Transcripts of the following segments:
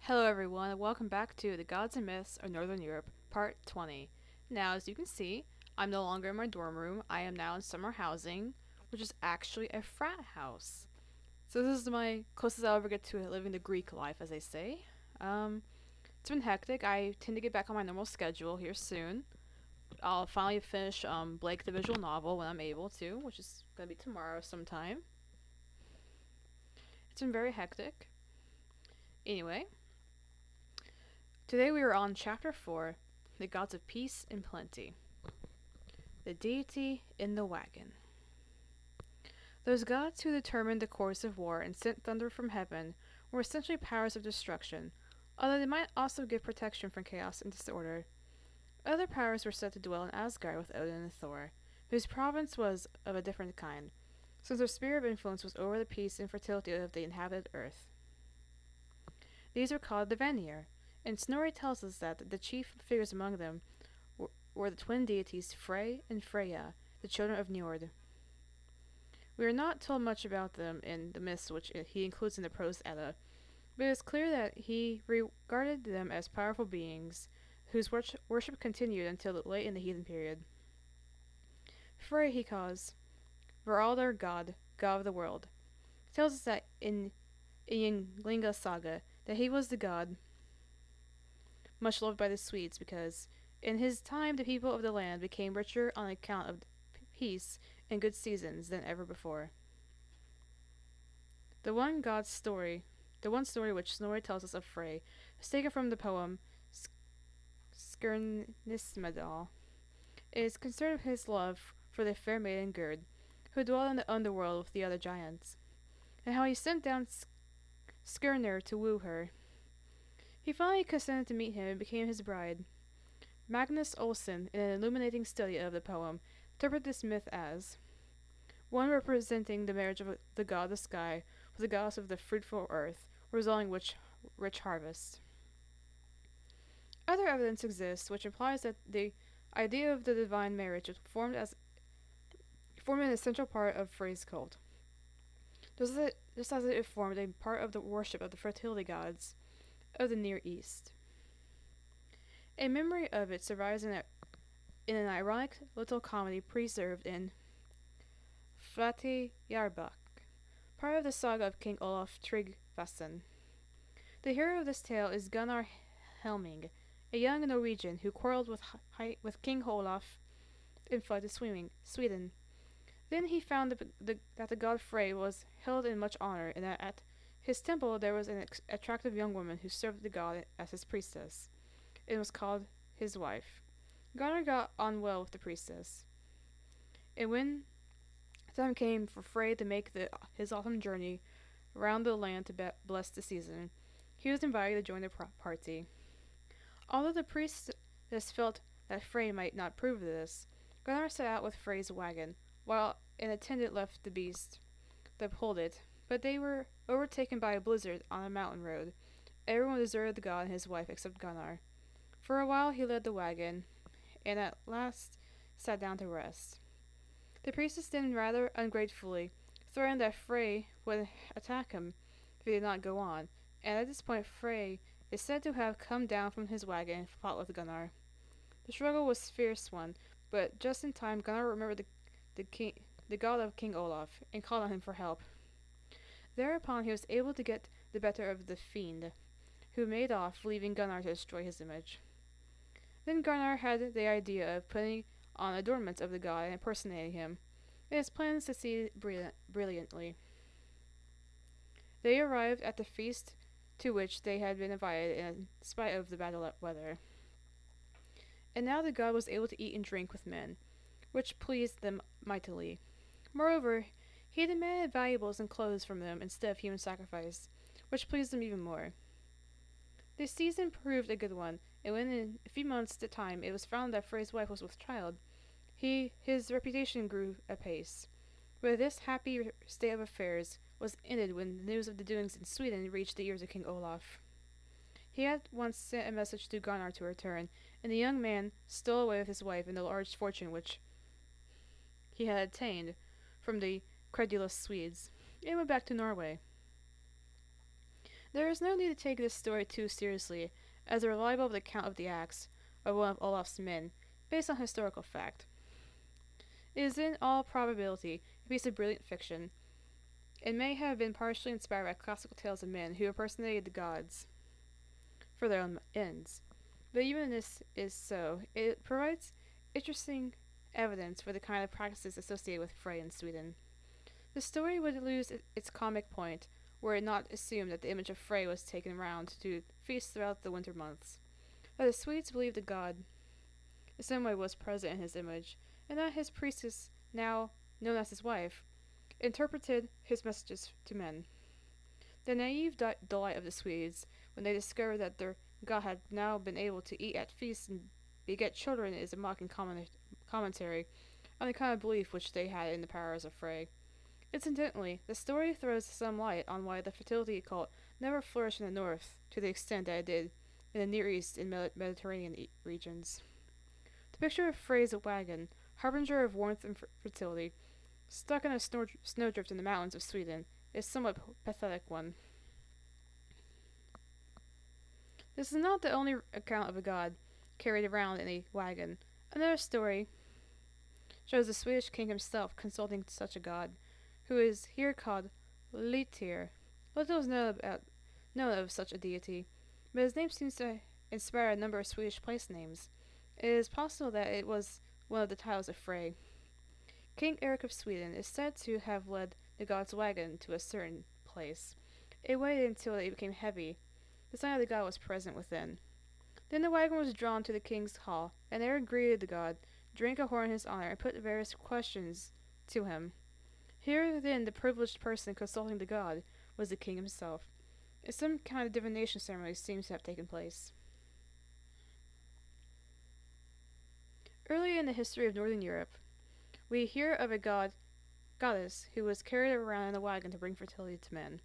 Hello, everyone, and welcome back to The Gods and Myths of Northern Europe, Part 20. Now, as you can see, I'm no longer in my dorm room. I am now in summer housing, which is actually a frat house. So, this is my closest I'll ever get to living the Greek life, as they say. It's been hectic. I tend to get back on my normal schedule here soon. I'll finally finish Blake the visual novel when I'm able to, which is going to be tomorrow sometime. It's been very hectic. Anyway, today we are on Chapter 4, The Gods of Peace and Plenty. The Deity in the Wagon. Those gods who determined the course of war and sent thunder from heaven were essentially powers of destruction, although they might also give protection from chaos and disorder. Other powers were said to dwell in Asgard with Odin and Thor, whose province was of a different kind, since their sphere of influence was over the peace and fertility of the inhabited earth. These were called the Vanir, and Snorri tells us that the chief figures among them were the twin deities Frey and Freya, the children of Njord. We are not told much about them in the myths which he includes in the Prose Edda, but it is clear that he regarded them as powerful beings whose worship continued until late in the heathen period. Frey he calls Varaldr God, God of the world. He tells us that in Ynglinga saga that he was the god much loved by the Swedes because in his time the people of the land became richer on account of peace and good seasons than ever before. The one story which Snorri tells us of Frey is taken from the poem Skirnismedal. It is concerned with his love for the fair maiden Gerd, who dwelled in the underworld with the other giants, and how he sent down Skirnir to woo her. He finally consented to meet him and became his bride. Magnus Olsen, in an illuminating study of the poem, interpreted this myth as one representing the marriage of the god of the sky with the goddess of the fruitful earth, resulting in rich harvest. Other evidence exists which implies that the idea of the divine marriage was formed an essential part of Frey's cult, just as it formed a part of the worship of the fertility gods of the Near East. A memory of it survives in an ironic little comedy preserved in Flate Jarbak, part of the saga of King Olaf Tryggvason. The hero of this tale is Gunnar Helming, a young Norwegian who quarreled with King Olaf and fled to Sweden. Then he found that the god Frey was held in much honor, and that at his temple there was an attractive young woman who served the god as his priestess, and was called his wife. Gunnar got on well with the priestess, and when the time came for Frey to make his autumn journey around the land to bless the season, he was invited to join the party. Although the priestess felt that Frey might not approve of this, Gunnar set out with Frey's wagon, while an attendant left the beast that pulled it, but they were overtaken by a blizzard on a mountain road. Everyone deserted the god and his wife except Gunnar. For a while he led the wagon, and at last sat down to rest. The priestess then rather ungratefully threatened that Frey would attack him if he did not go on, and at this point Frey is said to have come down from his wagon and fought with Gunnar. The struggle was a fierce one, but just in time Gunnar remembered the god of King Olaf, and called on him for help. Thereupon he was able to get the better of the fiend, who made off, leaving Gunnar to destroy his image. Then Gunnar had the idea of putting on adornments of the god and impersonating him, and his plans succeeded brilliantly. They arrived at the feast to which they had been invited in spite of the bad weather. And now the god was able to eat and drink with men, which pleased them mightily. Moreover, he demanded valuables and clothes from them instead of human sacrifice, which pleased them even more. The season proved a good one, and when in a few months' time it was found that Frey's wife was with child, his reputation grew apace. But this happy state of affairs was ended when the news of the doings in Sweden reached the ears of King Olaf. He at once sent a message to Gunnar to return, and the young man stole away with his wife and the large fortune which he had obtained from the credulous Swedes, and went back to Norway. There is no need to take this story too seriously, as a reliable account of the acts of one of Olaf's men, based on historical fact. It is in all probability a piece of brilliant fiction. It may have been partially inspired by classical tales of men who impersonated the gods for their own ends. But even if this is so, it provides interesting evidence for the kind of practices associated with Frey in Sweden. The story would lose its comic point were it not assumed that the image of Frey was taken round to feasts throughout the winter months, that the Swedes believed the god in some way was present in his image, and that his priestess, now known as his wife, interpreted his messages to men. The naive delight of the Swedes when they discovered that their god had now been able to eat at feasts and beget children is a mocking commentary on the kind of belief which they had in the powers of Frey. Incidentally, the story throws some light on why the fertility cult never flourished in the north to the extent that it did in the Near East and Mediterranean regions. The picture of Frey's wagon, harbinger of warmth and fertility, stuck in a snowdrift in the mountains of Sweden, is a somewhat pathetic one. This is not the only account of a god carried around in a wagon. Another story shows the Swedish king himself consulting such a god, who is here called Litir. Little is known of such a deity, but his name seems to inspire a number of Swedish place names. It is possible that it was one of the titles of Frey. King Eric of Sweden is said to have led the god's wagon to a certain place. It waited until it became heavy. The sign of the god was present within. Then the wagon was drawn to the king's hall, and Eric greeted the god, drank a horn in his honor, and put various questions to him. Here, then, the privileged person consulting the god was the king himself. Some kind of divination ceremony seems to have taken place. Early in the history of Northern Europe, we hear of a goddess who was carried around in a wagon to bring fertility to men.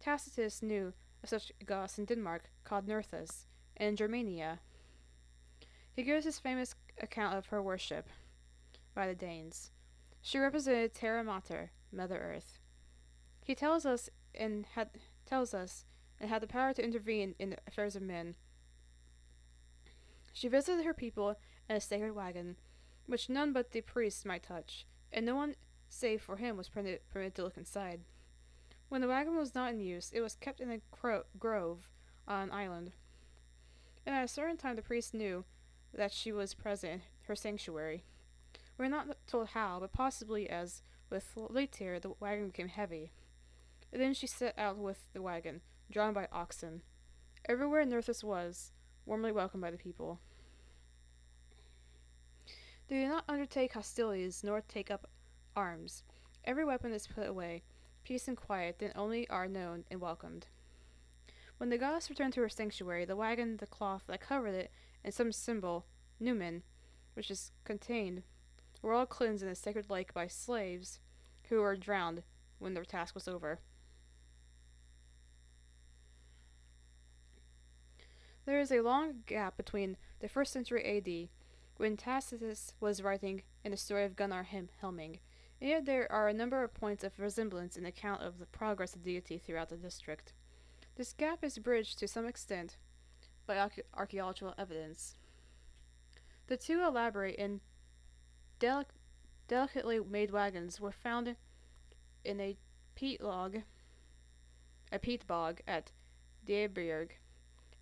Tacitus knew of such a goddess in Denmark called Nerthus, and in Germania. He gives his famous account of her worship by the Danes. She represented Terra Mater, Mother Earth. He tells us and had the power to intervene in the affairs of men. She visited her people in a sacred wagon, which none but the priests might touch, and no one save for him was permitted to look inside. When the wagon was not in use, it was kept in a grove on an island, and at a certain time the priest knew that she was present in her sanctuary. We are not told how, but possibly as with Litir the wagon became heavy. And then she set out with the wagon, drawn by oxen. Everywhere Nerthus was, warmly welcomed by the people. They do not undertake hostilities nor take up arms. Every weapon is put away. Peace and quiet then only are known and welcomed. When the goddess returned to her sanctuary, the wagon, the cloth that covered it, and some symbol, numen, which is contained, were all cleansed in a sacred lake by slaves who were drowned when their task was over. There is a long gap between the 1st century AD, when Tacitus was writing in the story of Gunnar Helming, and yet there are a number of points of resemblance in the account of the progress of deity throughout the district. This gap is bridged to some extent by archaeological evidence. The two elaborate and delicately made wagons were found in a peat bog at Deibjerg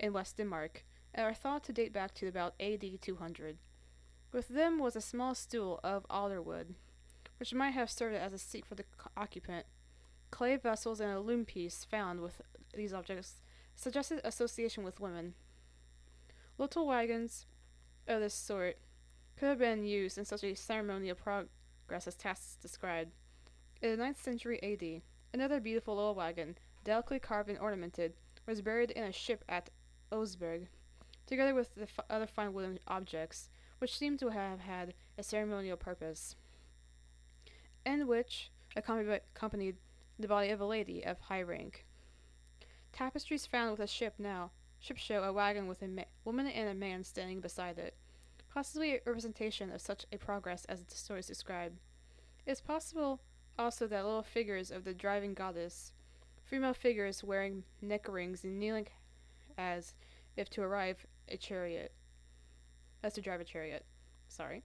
in West Denmark, and are thought to date back to about AD 200. With them was a small stool of alder wood, which might have served as a seat for the occupant. Clay vessels and a loom piece found with these objects suggested association with women. Little wagons of this sort could have been used in such a ceremonial progress as Tacitus described. In the 9th century AD, another beautiful little wagon, delicately carved and ornamented, was buried in a ship at Osberg, together with the other fine wooden objects, which seem to have had a ceremonial purpose, and which accompanied the body of a lady of high rank. Tapestries found with a ship show a wagon with a woman and a man standing beside it, possibly a representation of such a progress as the stories describe. It is possible also that little figures of the driving goddess female figures wearing neck rings and kneeling as if to arrive a chariot, as to drive a chariot, sorry,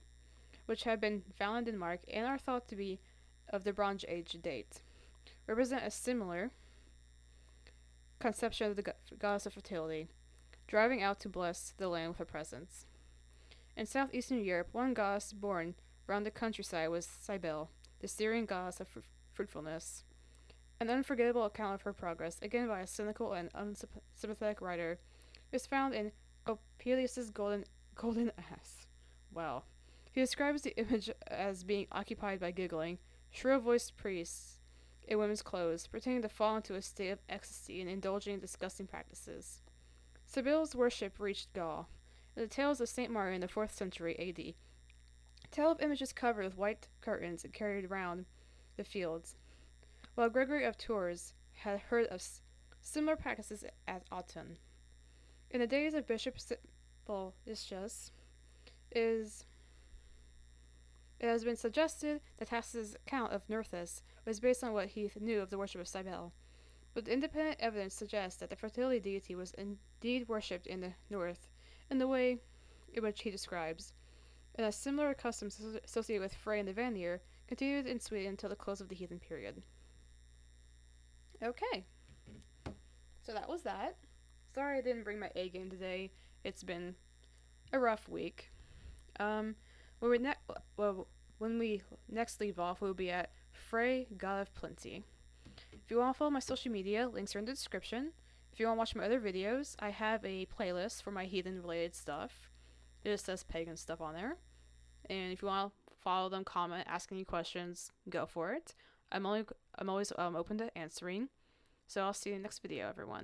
which have been found in Denmark and are thought to be of the Bronze Age date, represent a similar conception of the goddess of fertility, driving out to bless the land with her presence. In southeastern Europe, one goddess born around the countryside was Cybele, the Syrian goddess of fruitfulness. An unforgettable account of her progress, again by a cynical and unsympathetic writer, is found in Coppelius's Golden Ass. Wow. He describes the image as being occupied by giggling, shrill-voiced priests in women's clothes, pretending to fall into a state of ecstasy and indulging in disgusting practices. Cybele's worship reached Gaul. In the tales of St. Martin in the 4th century AD, tell of images covered with white curtains and carried around the fields, while Gregory of Tours had heard of similar practices at Autun. In the days of Bishop Simplicius, it has been suggested that Tacitus' account of Nerthus was based on what he knew of the worship of Cybele, but independent evidence suggests that the fertility deity was indeed worshipped in the north in the way in which he describes, and a similar custom associated with Frey and the Vanir continued in Sweden until the close of the heathen period. Okay, so that was that. Sorry I didn't bring my A game today. It's been a rough week. When we next leave off, we'll be at Frey, God of Plenty. If you want to follow my social media, links are in the description. If you want to watch my other videos, I have a playlist for my heathen-related stuff. It just says pagan stuff on there. And if you want to follow them, comment, ask any questions, go for it. I'm always open to answering. So I'll see you in the next video, everyone.